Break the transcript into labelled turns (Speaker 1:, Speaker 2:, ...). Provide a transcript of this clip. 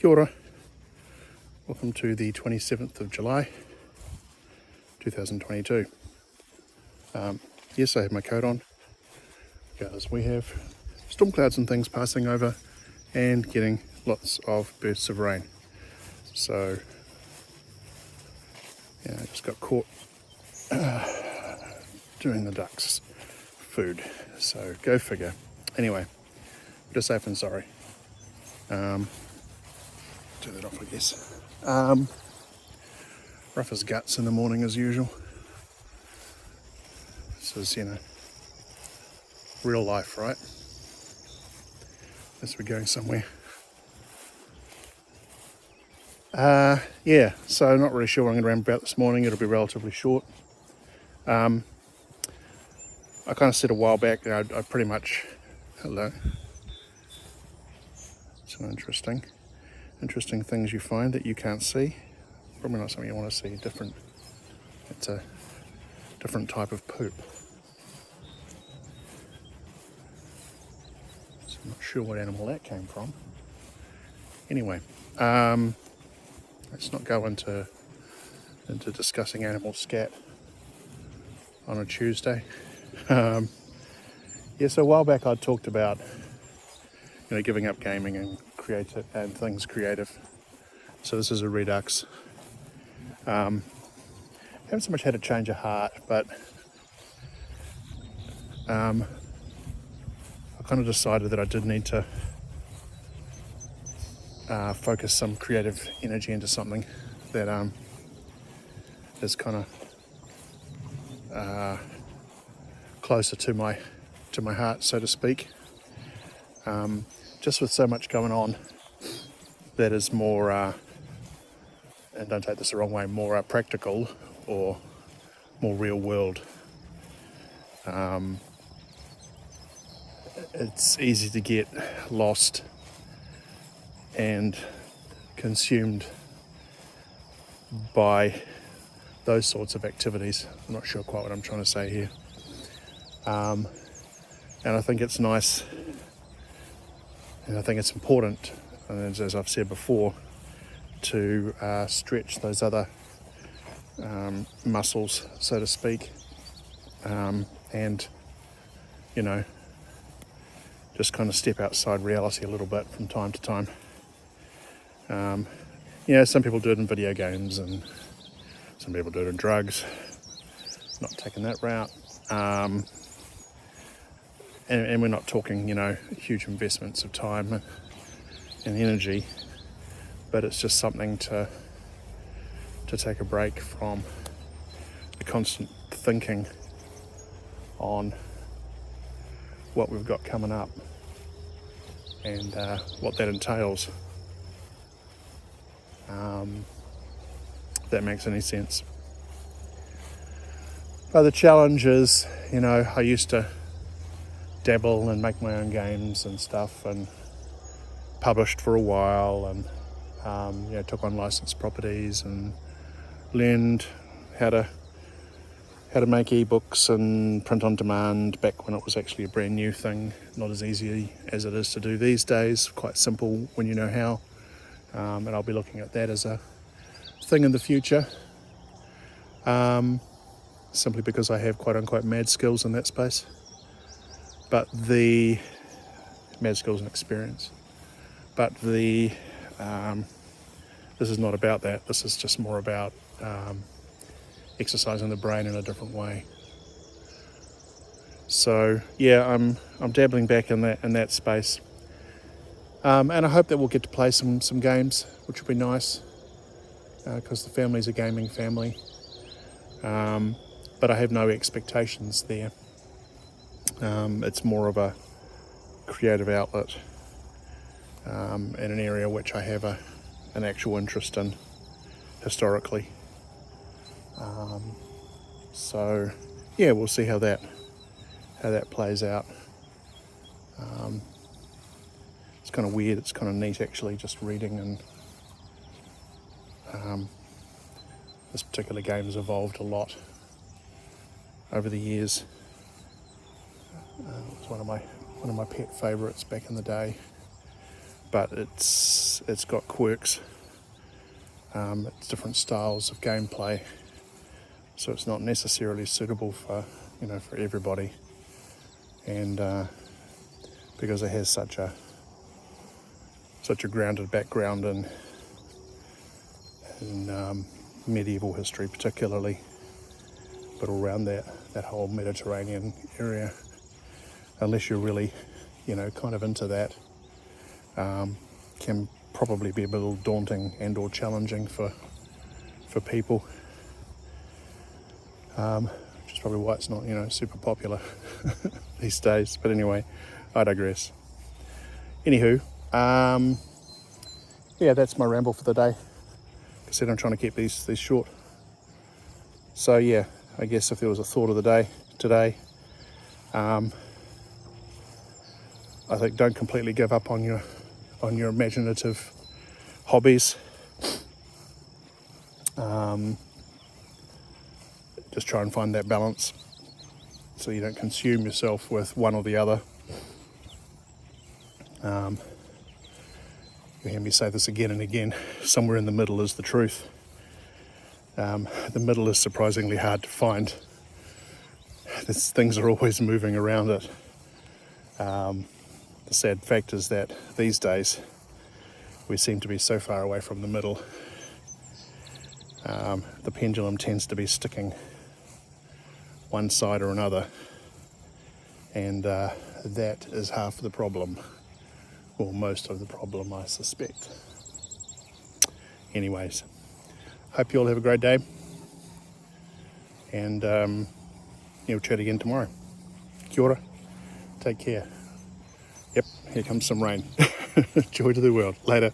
Speaker 1: Kia ora. Welcome to the 27th of July 2022. Yes, I have my coat on because we have storm clouds and things passing over and getting lots of bursts of rain. So yeah, I just got caught doing the ducks food, so go figure. Anyway, better safe than sorry. Turn that off, I guess. Rough as guts in the morning as usual. This is, real life, right? As we're going somewhere. Yeah, so not really sure what I'm going to ramble about this morning. It'll be relatively short. I kind of said a while back that I pretty much... Hello. Some interesting things you find that you can't see. Probably not something you want to see. It's a different type of poop. So I'm not sure what animal that came from. Anyway, let's not go into discussing animal scat on a Tuesday. So a while back I talked about giving up gaming and things creative. So this is a redux. Haven't so much had a change of heart, but I kind of decided that I did need to focus some creative energy into something that is kind of closer to my heart, so to speak. Just with so much going on, that is more, and don't take this the wrong way, more practical or more real world. It's easy to get lost and consumed by those sorts of activities. I'm not sure quite what I'm trying to say here. And I think it's nice, and I think it's important, and as I've said before, to stretch those other muscles, so to speak, and just kind of step outside reality a little bit from time to time. Some people do it in video games, and some people do it in drugs. Not taking that route. And we're not talking, huge investments of time and energy, but it's just something to take a break from the constant thinking on what we've got coming up and what that entails. If that makes any sense. But the challenge is, I used to dabble and make my own games and stuff, and published for a while, and took on licensed properties and learned how to make ebooks and print on demand back when it was actually a brand new thing, not as easy as it is to do these days. Quite simple when you know how, and I'll be looking at that as a thing in the future, simply because I have quote unquote mad skills in that space. But the mad skills and experience. But this is not about that. This is just more about exercising the brain in a different way. So yeah, I'm dabbling back in that space, and I hope that we'll get to play some games, which will be nice, because the family's a gaming family. But I have no expectations there. It's more of a creative outlet in an area which I have an actual interest in historically. So yeah, we'll see how that plays out. It's kind of weird. It's kind of neat actually, just reading, and this particular game has evolved a lot over the years. It was one of my pet favourites back in the day. but it's got quirks. It's different styles of gameplay, so it's not necessarily suitable for for everybody. And because it has such a grounded background in medieval history, particularly, but all around that whole Mediterranean area, unless you're really kind of into that, can probably be a little daunting and or challenging for people, which is probably why it's not super popular these days. But anyway, I digress. Anywho, yeah, that's my ramble for the day. Like I said, I'm trying to keep these short. So yeah, I guess if there was a thought of the day today, I think don't completely give up on your imaginative hobbies. Just try and find that balance so you don't consume yourself with one or the other. You hear me say this again and again, somewhere in the middle is the truth. The middle is surprisingly hard to find. Things are always moving around it. The sad fact is that these days we seem to be so far away from the middle. The pendulum tends to be sticking one side or another, and that is half the problem, or most of the problem, I suspect. Anyways, hope you all have a great day, and we'll chat again tomorrow. Kia ora, take care. Yep, here comes some rain. Joy to the world. Later.